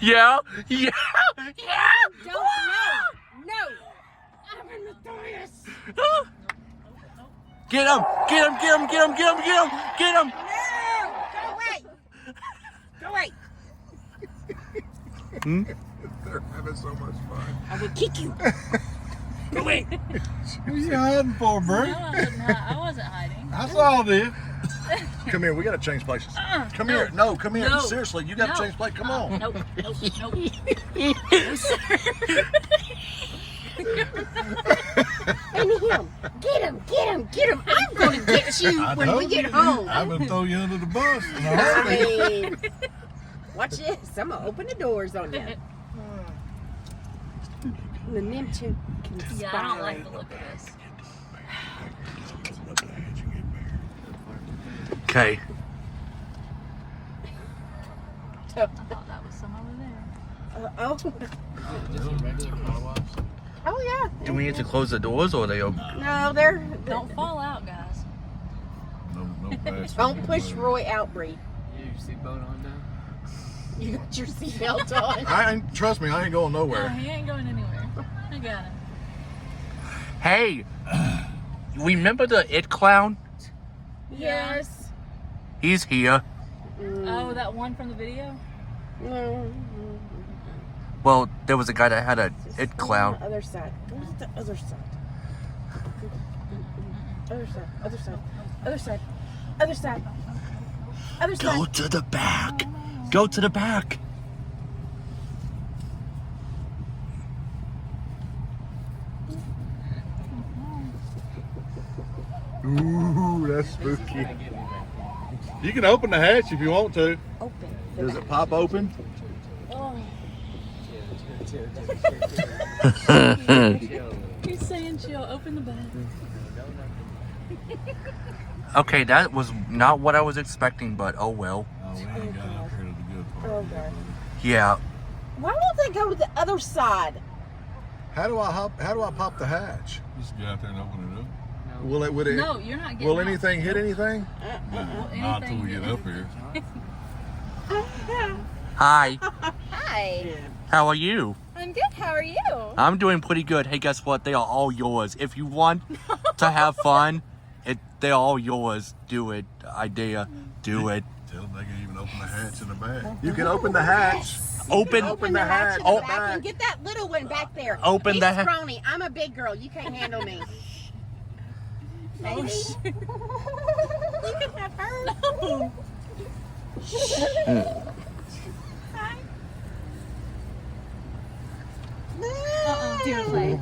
Yeah, yeah, yeah. Don't, no. I'm in the notorious. Get him, get him, get him, get him, get him, get him, get him. No, go away. Go away. They're having so much fun. I will kick you. Go away. What are you hiding for, bro? No, I wasn't hiding. I saw this. Come here, we gotta change places. Come here. No, come here. No. Seriously, you gotta change places. Come on. Nope. No, sir. And him. Get him. I'm going to get you when we get home. I'm gonna throw you under the bus. I mean, watch this. I'm going to open the doors on them. And then them two can Yeah, I don't like the look of this. Okay. I thought that was some over there. Oh, yeah. Do we need to close the doors or are they open? No, they're... Don't fall out, guys. No pass. Don't push Roy out, Bree. Your seatbelt on now? You got your seatbelt on. Trust me, I ain't going No, nowhere. he ain't going anywhere. I got it. Hey, remember the It Clown? Yes. He's here. Oh, that one from the video? No. Well, there was a guy that had a It On Clown. the other side. Where's the other side? Other side. Other side. Other side. Other side. Other side. Go to the back. Go to the back. Ooh, that's spooky. You can open the hatch if you want to. Open. Does it pop open? Oh. He's saying chill. Open the bag. Okay, that was not what I was expecting, but oh well. Oh, we ain't got up here to the good part. Oh, God. Yeah. Why won't they go to the other side? How do I pop the hatch? Just get out there and open it up. Would it? No, you're not getting Will out. anything hit anything? Not till we get up here. Hi. Hi. How are you? I'm good. How are you? I'm doing pretty good. Hey, guess what? They are all yours. If you want to have fun, they're all yours. Do it. Idea. Do it. Tell them they can even open the hatch in the back. You can open the hatch. Open the hatch in the Oh. back and get that little one back there. Open He's the hatch. scrawny. I'm a big girl. You can't handle me. Maybe. You can have her. No. Dear play.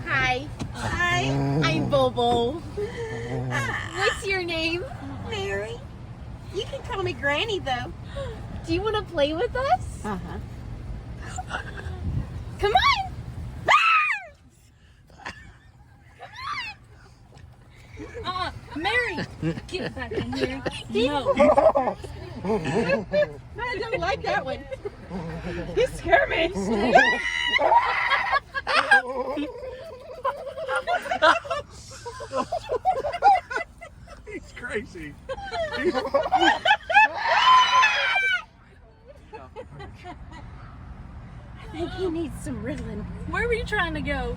Hi. Hi. I'm Bobo. What's your name? Mary. You can call me Granny, though. Do you want to play with us? Uh-huh. Come on. Mary, get back in here. No. I don't like that one. You scare me. He's crazy. I think he needs some riddling. Where were you trying to go?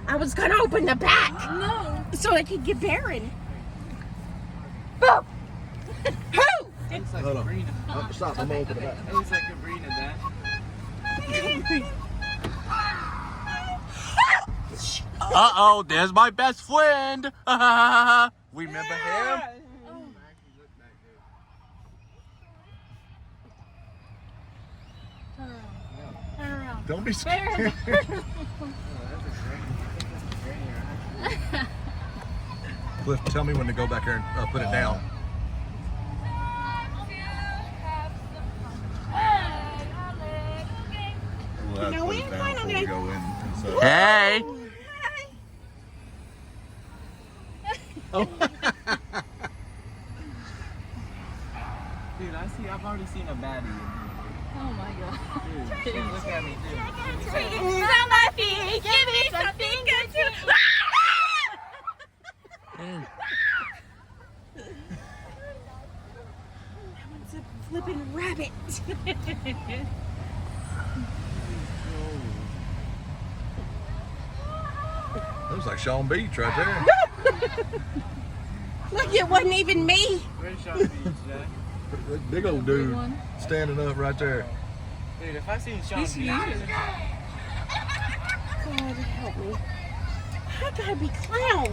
I was gonna open the back No. so I could get Baron. Boop. Who? It's like Hold on. Sabrina. Stop. I'm gonna open the back. It looks like Sabrina, Dad. Uh-oh, there's my best friend. Remember him? Turn around. Don't be scared. Cliff, tell me when to go back there and put it down. We'll have to No, put we it ain't down planning on before we it. go in. So. Hey. Dude, I've already seen a baddie in here. Oh my god. Dude, look at me, dude. On my feet, give me something good to. That one's a flippin' rabbit. Looks like Sean Beach right there. Look, it wasn't even me. Where's Sean Beach, Jack? That big old dude one. standing up right there. Dude, if I seen Sean He's Beach, huge. God help me. I gotta be clowns.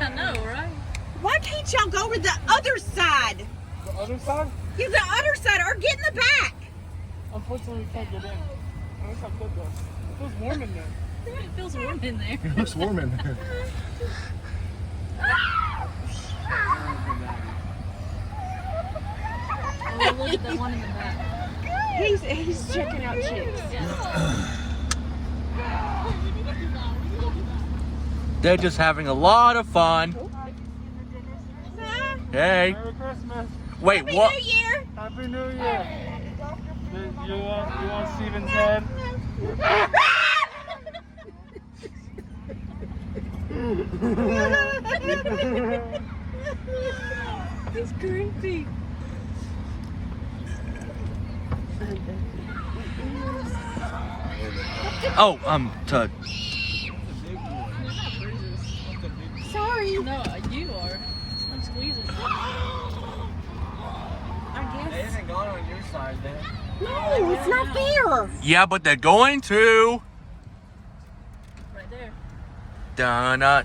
I know, right? Why can't y'all go to the other side? the other side, Get the other side or get in the back. unfortunately, we can't get in. That's how good though. It feels warm in there. It feels warm in there. It looks warm in there. Oh, look at that one in the back. He's checking out chicks. They're just having a lot of fun. Hey. Merry Christmas. Wait, Happy what? New Year. Happy New Year. You want Steven's head? He's creepy. Oh, Sorry. No, you are. I'm squeezing. I They guess. haven't gone on your side then. No, it's not fair. yeah, but they're going to. Right there. Donna,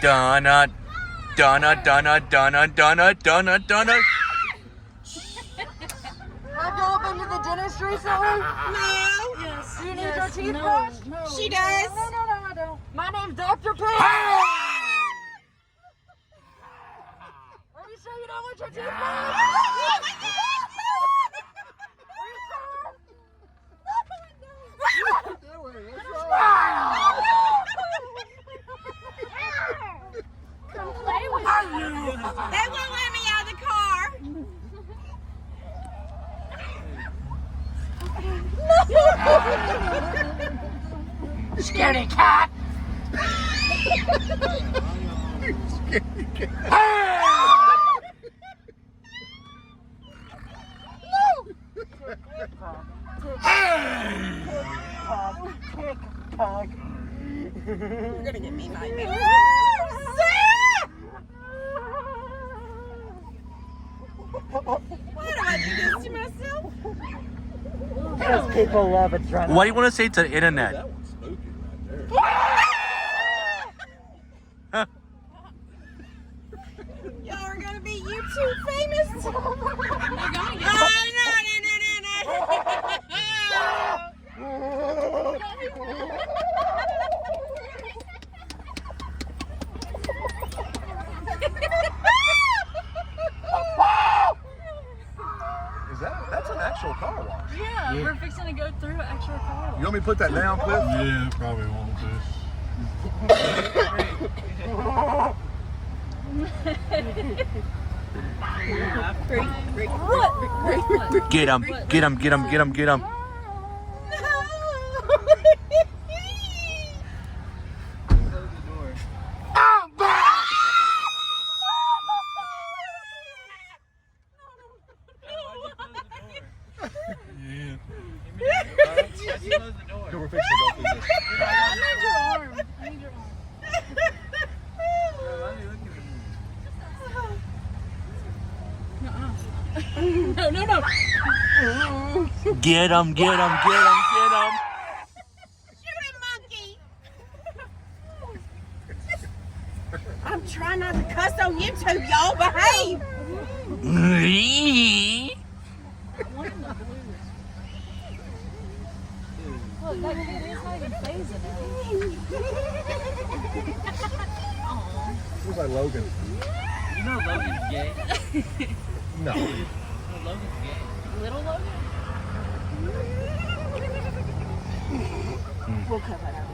Donna, Donna, Donna, Donna, Donna, Donna, Donna. Have y'all been to the dentist recently? No. Yes. Do you need yes, your teeth no, brushed? no. She does. No, I don't. My name's Dr. Pig. Ah! Are you sure you don't want your teeth brushed? Are you sure? Come play with me. They won't let me out of the car. Scaredy cat. You're gonna get me nightmares. Why do I do this to myself? Because people love adrenaline. What do you want to say to the internet? That one's spooky right there. Y'all are gonna be YouTube famous. You're gonna get That's an actual car wash. Yeah, we're fixing to go through an actual car. You want me to put that down, Cliff? Yeah, probably won't Get him, get him, get him, get him, get him. We're fixing to go through this. I need your arm. I need your arm. No, no, no. Get him, get him, get him, get him. Shoot him, monkey. I'm trying not to cuss on YouTube, y'all. Behave. One in the blue. Look, that kid is not even phasing it. Looks like Logan. You know Logan's gay. No. You know Logan's gay. Little Logan? We'll cover it up.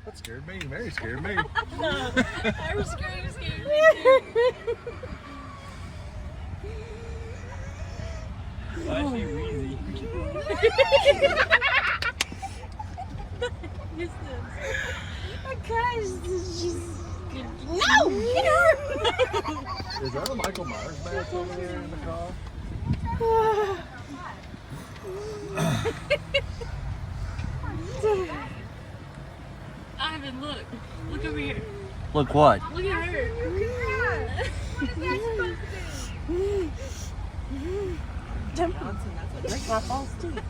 That scared me. Mary scared me. I was scared me too. Splashy Wheezy. Who's this? Guys, she's No, get her. Is that a Michael Myers mask over there in the car? Ivan, look. Look over here. Look what? Look at her. Break my false teeth.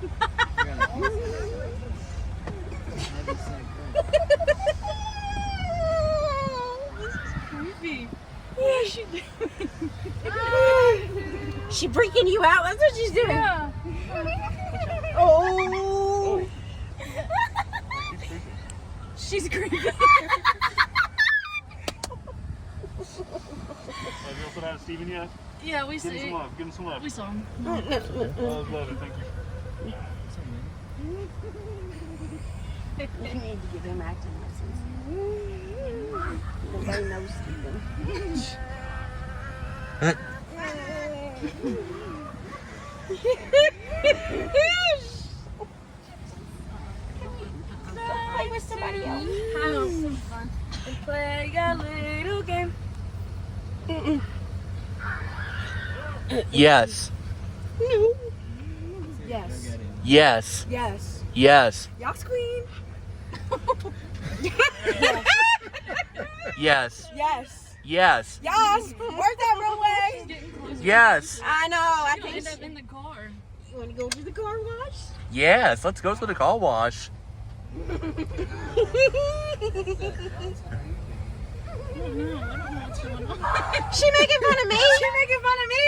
Creepy. What is she doing? She freaking you out. That's what she's doing. Yeah. Oh. She's creepy. Have you also had Steven yet? Yeah, we Give him some see. love. Give him some love. We saw him. Love it. Thank you. You need to give him acting lessons. Nobody knows Steven. Play with somebody else. Have some fun and play a little game. Yes. No. Yes. Yes. Yes. Yes. Yes, queen. Yes. Yes. Yes. Yes. Work that real way. Getting closer. Yes. I know. I You'll think end up in the car. you want to go to the car wash? Yes. Let's go to the car wash. I don't know what's going on. She making fun of me. She making fun of me.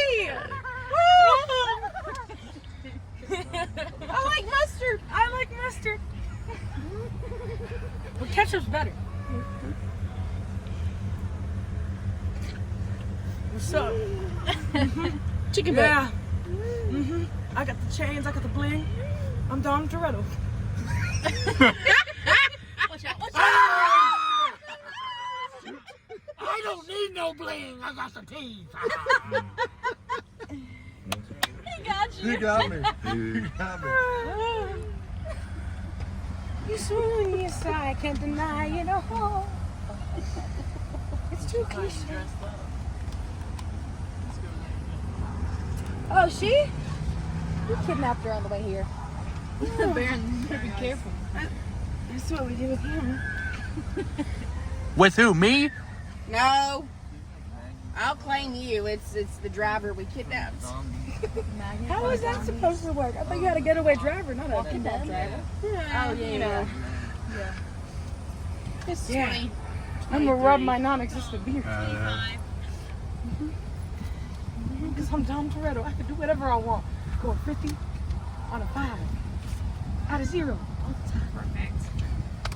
I like mustard. I like mustard. But ketchup's better. What's up? Chicken Yeah. I got the chains. I got the bling. I'm Dom Toretto. Watch out. Watch out. I don't need no bling. I got the teeth. He got you. You got me. You got me. You swoon, yes, I can't deny it all. It's too cliche. Oh, she? You kidnapped her on the way here. Baron, better be careful. That's what we do with him. With who? Me? No. I'll claim you. It's the driver we kidnapped. How is that supposed to work? I thought you had a getaway driver, not a kidnap driver. Oh, yeah, you know. It's Yeah. 20. I'm gonna rub my non-existent beard. 25. Because I'm Dom Toretto. I can do whatever I want. Go 50 on a 5. Out of 0. All the time. Perfect.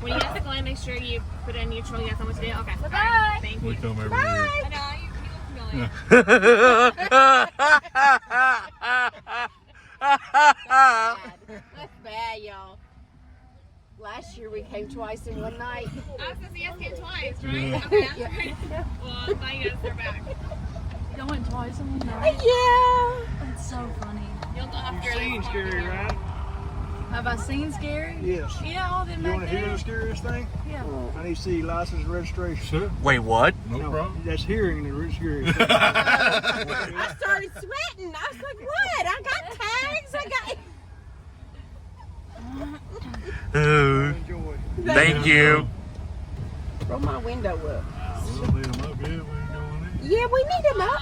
When you guys go in, make sure you put in neutral. You guys know what to do? Okay. Bye-bye. Thank We you. come every year. I know. You look familiar. That's bad, y'all. Last year we came twice in one night. I was going to say, yes, came twice, right? Okay, that's great. Well, now you guys are back. Y'all went twice in one night. Yeah. That's so funny. You'll go after You've seen Scary, right? Have I seen Scary? Yes. Yeah, all them You want back to hear the there. scariest thing? Yeah. I need to see license and registration. Sure. Wait, what? No problem. That's hearing the scariest thing. I started sweating. I was like, what? I got tags. I got... Enjoy. Thank you. Roll my window up. We'll leave them up. Yeah, we ain't going in. Yeah, we need them up.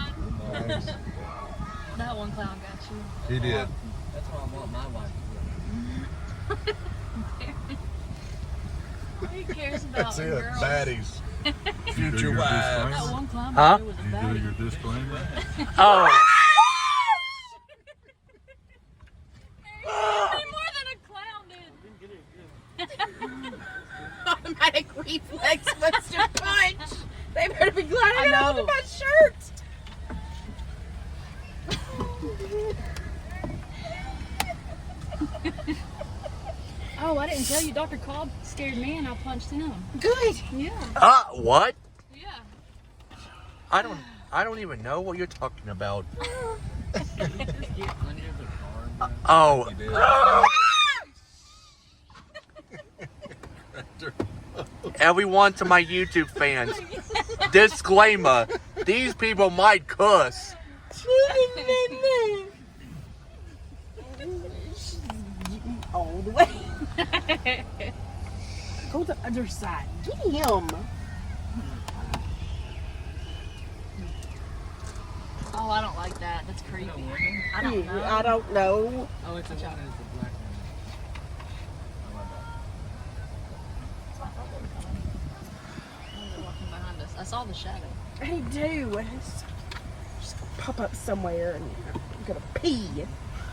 Nice. That one clown got you. He did. That's why I want my wife. Who cares about That's it. girls? Baddies. Future That wives. one clown Huh? back there was a You do baddie. your disclaimer. Oh. Way more than a clown did. Automatic reflex wants to punch. They better be glad I I got know. on my shirt. Oh, I didn't tell you. Dr. Cobb scared me and I punched him. Good. Yeah. What? Yeah. I don't even know what you're talking about. Oh. He did. Everyone to my YouTube fans, Disclaimer. These people might cuss. All the way. Go to the other side. Get him. Oh, I don't like that. That's creepy. I don't know. I don't know. Oh, it's a black one. They're walking behind us. I saw the shadow. I do. It's just gonna pop up somewhere and I'm gonna pee.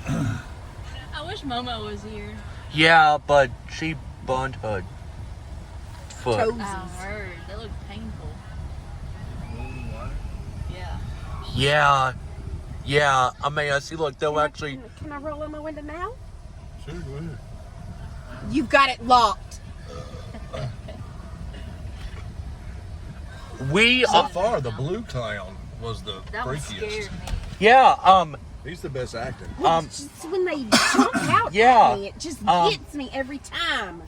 I wish Momo was here. Yeah, but she burned her foot. Toesies. I heard. They look painful. Yeah. Yeah. Yeah. I mean, see, look, they'll actually. Can I roll in my window now? Sure, go ahead. You've got it locked. We So far, the blue clown was the That one freakiest. scared me. Yeah. He's the best acting. It's just when they jump out Yeah. at me, it just gets me every time.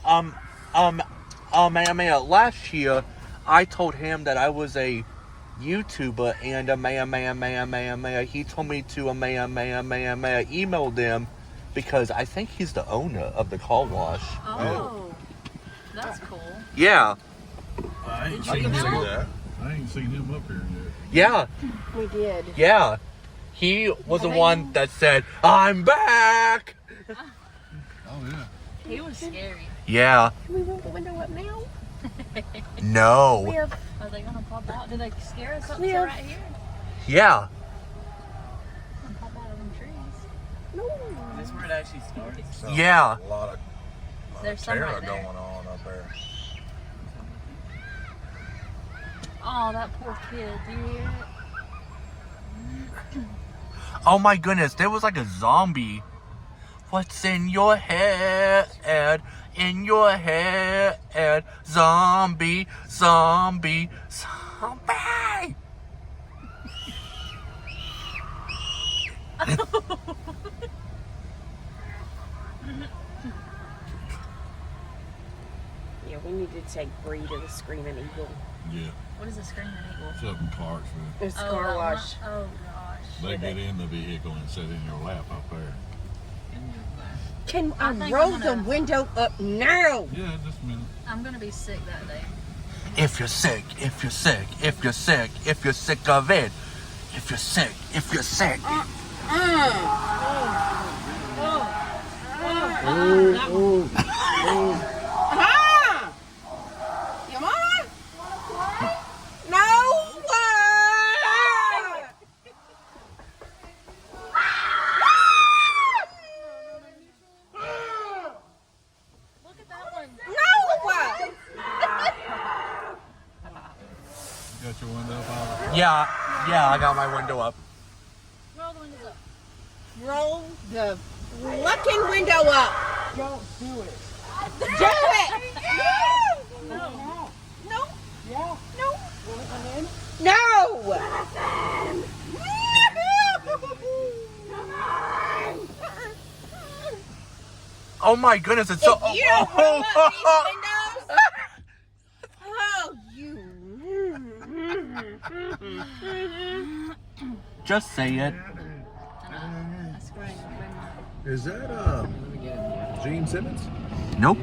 Last year, I told him that I was a YouTuber, and he told me to email them because I think he's the owner of the car wash. Oh. That's cool. Yeah. I ain't Did you seen get him. that? I ain't seen him up here yet. Yeah. We did. Yeah. He was the one that said, "I'm back." Oh yeah. He was scary. Yeah. Can we roll the window up now? No. Cliff. Are they gonna pop out? Did they scare us up to Yeah. right here? Yeah. Gonna pop out of them trees. No. This is where it actually started. So, Yeah. A lot of There's some terror right there. going on up there. Oh, that poor kid. Do you hear it? Oh my goodness, there was like a zombie. What's in your head? In your head, zombie, zombie, zombie. Yeah, we need to take Bree to the Screaming Eagle. Yeah. What is a screaming eagle? It's up in Clarksville. It's Oh, car that one? wash. Oh gosh. They get in the vehicle and sit in your lap up there. Can I I think roll I'm the gonna- window up now? Yeah, just a minute. I'm gonna be sick that day. If you're sick, if you're sick, if you're sick, if you're sick of it, if you're sick, if you're sick. Ah! Your mama? No! Look at that one. No! You got your window up, Oliver? Yeah, I got my window up. Roll the windows up. Roll the fucking window up. Don't do it. Do it! No. No! Yeah. No! Will it come in? No! Oh my goodness, it's so. If you don't roll up these windows, oh, you. Just say it. That's great. Is that Gene Simmons? Nope.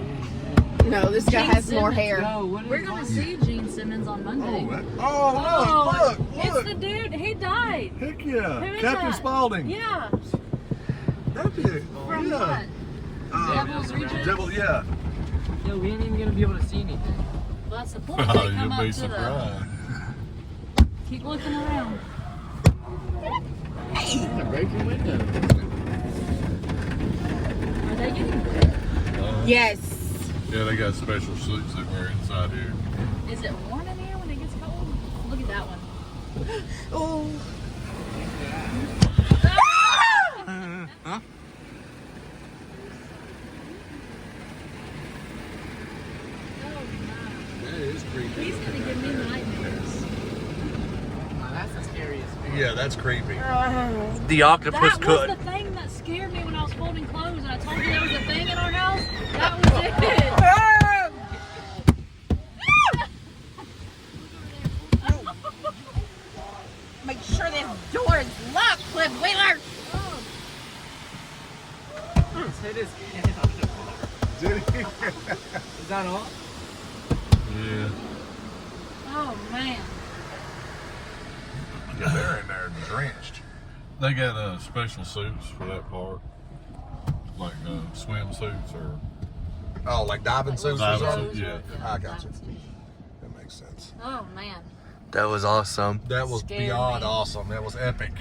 No, this guy has more hair. No, what is We're gonna see Gene Simmons on Monday. Oh, look! It's Look! the dude. He died. Heck yeah! Who is Captain that? Spaulding. Yeah. That's it. From Yeah. what? Devil's Rejects? Devil, yeah. Yo, we ain't even gonna be able to see anything. Well, that's the point. They come You'll up be to surprised. Keep looking around. Break your window. Are they getting wet? Yes. Yeah, they got special suits that wear inside here. Is it warm in here when it gets cold? Look at that one. Oh. Huh? That is creepy. He's gonna give me nightmares. That's the scariest. Yeah, that's creepy. The octopus That was could. the thing that scared me when I was folding clothes and I told you there was a thing in our house. That was it. It is candy. Did he? Is that all? Yeah. Oh man. Yeah, they're in there drenched. They got special suits for that part. Like swimsuits or Oh, like diving suits or diving something? suits, yeah. I got you. That makes sense. Oh man. That was awesome. That was Scared beyond me. awesome. That was epic.